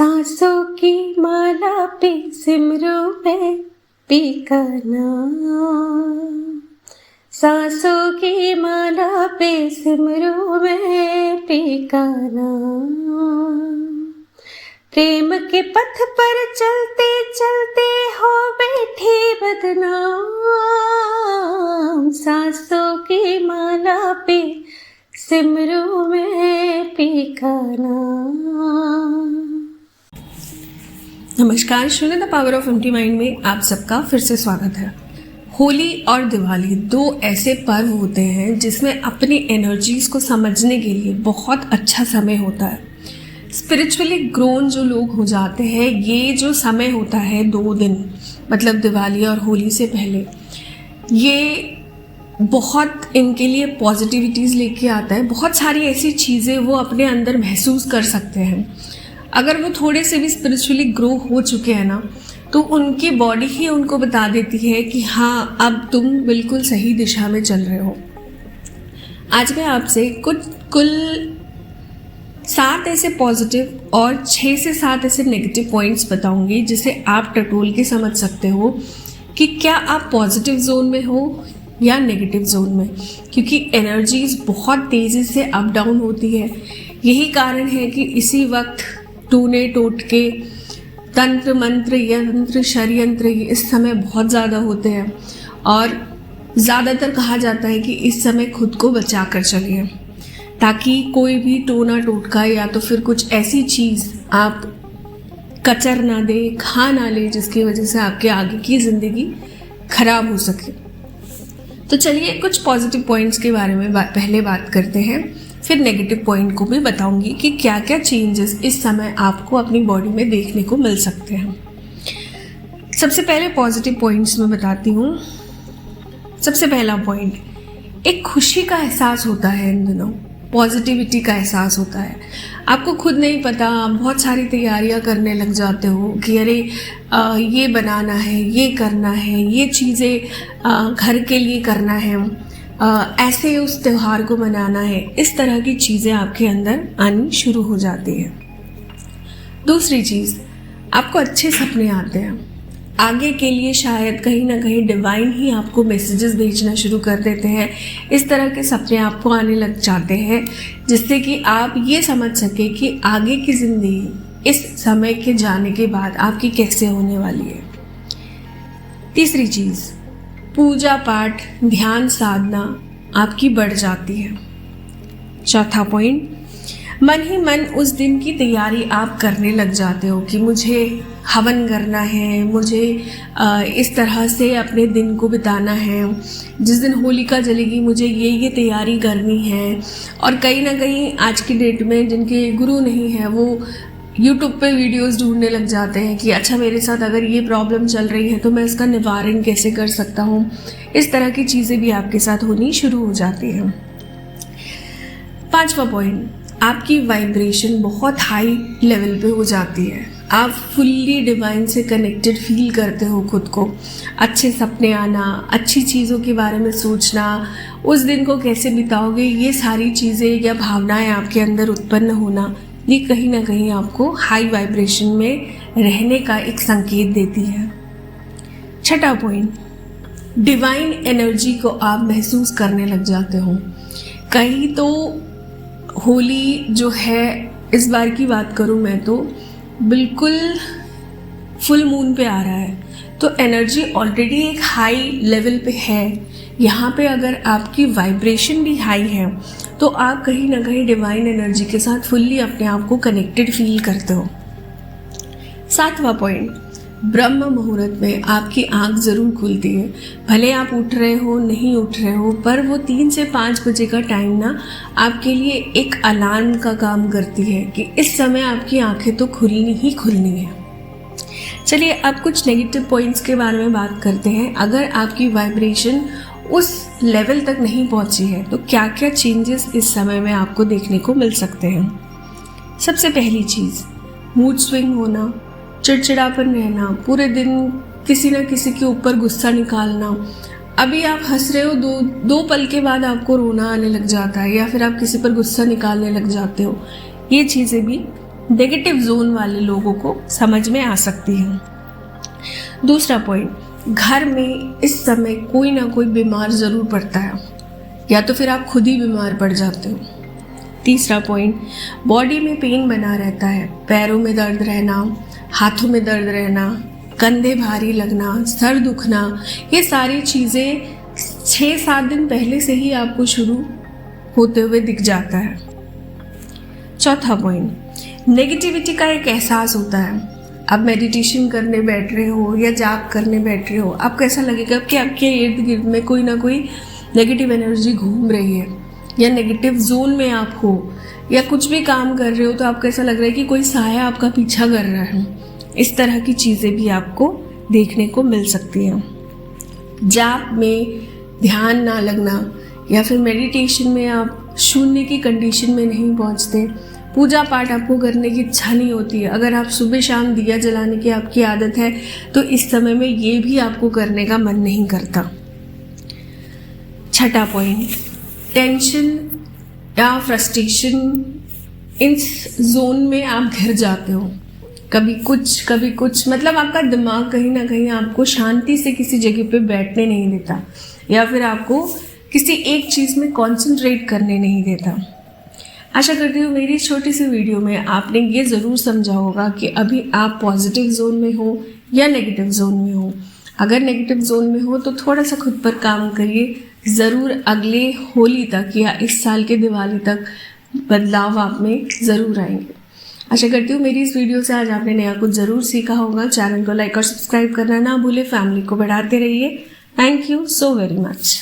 सांसों की माला पे सिमरो मैं पी का नाम। सांसों की माला पे सिमरो मैं पी का नाम। प्रेम के पथ पर चलते चलते हो बैठी बदनाम। सांसों की माला पे सिमरो मैं पी का नाम। नमस्कार, शून्य the power of empty mind में आप सबका फिर से स्वागत है। होली और दिवाली दो ऐसे पर्व होते हैं जिसमें अपनी एनर्जीज को समझने के लिए बहुत अच्छा समय होता है। स्पिरिचुअली ग्रोन जो लोग हो जाते हैं, ये जो समय होता है 2 दिन, मतलब दिवाली और होली से पहले, ये बहुत इनके लिए पॉजिटिविटीज़ लेके आता है। बहुत सारी ऐसी चीज़ें वो अपने अंदर महसूस कर सकते हैं। अगर वो थोड़े से भी स्पिरिचुअली ग्रो हो चुके हैं ना, तो उनकी बॉडी ही उनको बता देती है कि हाँ, अब तुम बिल्कुल सही दिशा में चल रहे हो। आज मैं आपसे कुल 7 ऐसे पॉजिटिव और 6 से 7 ऐसे नेगेटिव पॉइंट्स बताऊंगी, जिसे आप टटोल के समझ सकते हो कि क्या आप पॉजिटिव जोन में हो या नेगेटिव जोन में, क्योंकि एनर्जीज बहुत तेज़ी से अप डाउन होती है। यही कारण है कि इसी वक्त टूने टोटके, तंत्र मंत्र, यंत्र, षड्यंत्र इस समय बहुत ज़्यादा होते हैं और ज़्यादातर कहा जाता है कि इस समय खुद को बचा कर चलिए, ताकि कोई भी टोना टोटका या तो फिर कुछ ऐसी चीज़ आप कचर ना दे, खा ना ले, जिसकी वजह से आपके आगे की ज़िंदगी खराब हो सके। तो चलिए कुछ पॉजिटिव पॉइंट्स के बारे में पहले बात करते हैं, फिर नेगेटिव पॉइंट को भी बताऊंगी कि क्या क्या चेंजेस इस समय आपको अपनी बॉडी में देखने को मिल सकते हैं। सबसे पहले पॉजिटिव पॉइंट्स में बताती हूँ। सबसे पहला पॉइंट, एक खुशी का एहसास होता है इन दिनों, पॉजिटिविटी का एहसास होता है। आपको खुद नहीं पता, बहुत सारी तैयारियां करने लग जाते हो कि अरे ये बनाना है, ये करना है, ये चीज़ें घर के लिए करना है, ऐसे उस त्यौहार को मनाना है। इस तरह की चीज़ें आपके अंदर आनी शुरू हो जाती है। दूसरी चीज़, आपको अच्छे सपने आते हैं। आगे के लिए शायद कहीं ना कहीं डिवाइन ही आपको मैसेजेस भेजना शुरू कर देते हैं। इस तरह के सपने आपको आने लग जाते हैं, जिससे कि आप ये समझ सके कि आगे की ज़िंदगी इस समय के जाने के बाद आपकी कैसे होने वाली है। तीसरी चीज़, पूजा पाठ, ध्यान साधना आपकी बढ़ जाती है। चौथा पॉइंट, मन ही मन उस दिन की तैयारी आप करने लग जाते हो कि मुझे हवन करना है, मुझे इस तरह से अपने दिन को बिताना है, जिस दिन होलिका जलेगी मुझे ये तैयारी करनी है। और कहीं ना कहीं आज की डेट में जिनके गुरु नहीं है, वो यूट्यूब पे वीडियोस ढूंढने लग जाते हैं कि अच्छा, मेरे साथ अगर ये प्रॉब्लम चल रही है तो मैं इसका निवारण कैसे कर सकता हूँ। इस तरह की चीज़ें भी आपके साथ होनी शुरू हो जाती हैं। 5वां पॉइंट, आपकी वाइब्रेशन बहुत हाई लेवल पे हो जाती है। आप फुल्ली डिवाइन से कनेक्टेड फील करते हो खुद को। अच्छे सपने आना, अच्छी चीज़ों के बारे में सोचना, उस दिन को कैसे बिताओगे, ये सारी चीज़ें या भावनाएं आपके अंदर उत्पन्न होना, ये कहीं ना कहीं आपको हाई वाइब्रेशन में रहने का एक संकेत देती है। 6वां पॉइंट, डिवाइन एनर्जी को आप महसूस करने लग जाते हो। कहीं तो होली जो है, इस बार की बात करूं मैं तो बिल्कुल फुल मून पे आ रहा है, तो एनर्जी ऑलरेडी एक हाई लेवल पे है। यहाँ पे अगर आपकी वाइब्रेशन भी हाई है तो आप कहीं ना कहीं डिवाइन एनर्जी के साथ फुल्ली अपने आप को कनेक्टेड फील करते हो। 7वां पॉइंट, ब्रह्म मुहूर्त में आपकी आंख ज़रूर खुलती है। भले आप उठ रहे हो, नहीं उठ रहे हो, पर वो 3 से 5 बजे का टाइम ना आपके लिए एक अलार्म का काम करती है कि इस समय आपकी आंखें तो खुलनी ही खुलनी है। चलिए अब कुछ नेगेटिव पॉइंट्स के बारे में बात करते हैं। अगर आपकी वाइब्रेशन उस लेवल तक नहीं पहुंची है तो क्या क्या चेंजेस इस समय में आपको देखने को मिल सकते हैं। सबसे पहली चीज़, मूड स्विंग होना, चिड़चिड़ापन रहना, पूरे दिन किसी न किसी के ऊपर गुस्सा निकालना। अभी आप हंस रहे हो, दो पल के बाद आपको रोना आने लग जाता है, या फिर आप किसी पर गुस्सा निकालने लग जाते हो। ये चीज़ें भी नेगेटिव जोन वाले लोगों को समझ में आ सकती है। दूसरा पॉइंट, घर में इस समय कोई ना कोई बीमार ज़रूर पड़ता है, या तो फिर आप खुद ही बीमार पड़ जाते हो। तीसरा पॉइंट, बॉडी में पेन बना रहता है, पैरों में दर्द रहना, हाथों में दर्द रहना, कंधे भारी लगना, सर दुखना, ये सारी चीज़ें 6-7 दिन पहले से ही आपको शुरू होते हुए दिख जाता है। चौथा पॉइंट, नेगेटिविटी का एक एहसास होता है। आप मेडिटेशन करने बैठ रहे हो या जाप करने बैठ रहे हो, आपको ऐसा लगेगा कि आपके इर्द गिर्द में कोई ना कोई नेगेटिव एनर्जी घूम रही है, या नेगेटिव जोन में आप हो, या कुछ भी काम कर रहे हो तो आपको ऐसा लग रहा है कि कोई साया आपका पीछा कर रहा है। इस तरह की चीज़ें भी आपको देखने को मिल सकती हैं। जाप में ध्यान ना लगना, या फिर मेडिटेशन में आप शून्य की कंडीशन में नहीं पहुंचते, पूजा पाठ आपको करने की इच्छा नहीं होती है। अगर आप सुबह शाम दिया जलाने की आपकी आदत है तो इस समय में ये भी आपको करने का मन नहीं करता। छठा पॉइंट, टेंशन या फ्रस्ट्रेशन, इस जोन में आप घिर जाते हो। कभी कुछ मतलब आपका दिमाग कहीं ना कहीं आपको शांति से किसी जगह पे बैठने नहीं देता, या फिर आपको किसी एक चीज़ में कंसंट्रेट करने नहीं देता। आशा करती हूँ मेरी छोटी सी वीडियो में आपने ये ज़रूर समझा होगा कि अभी आप पॉजिटिव जोन में हो या नेगेटिव जोन में हो। अगर नेगेटिव जोन में हो तो थोड़ा सा खुद पर काम करिए, ज़रूर अगले होली तक या इस साल के दिवाली तक बदलाव आप में ज़रूर आएंगे। आशा करती हूँ मेरी इस वीडियो से आज आपने नया कुछ ज़रूर सीखा होगा। चैनल को लाइक और सब्सक्राइब करना ना भूले, फैमिली को बढ़ाते रहिए। Thank you so very much.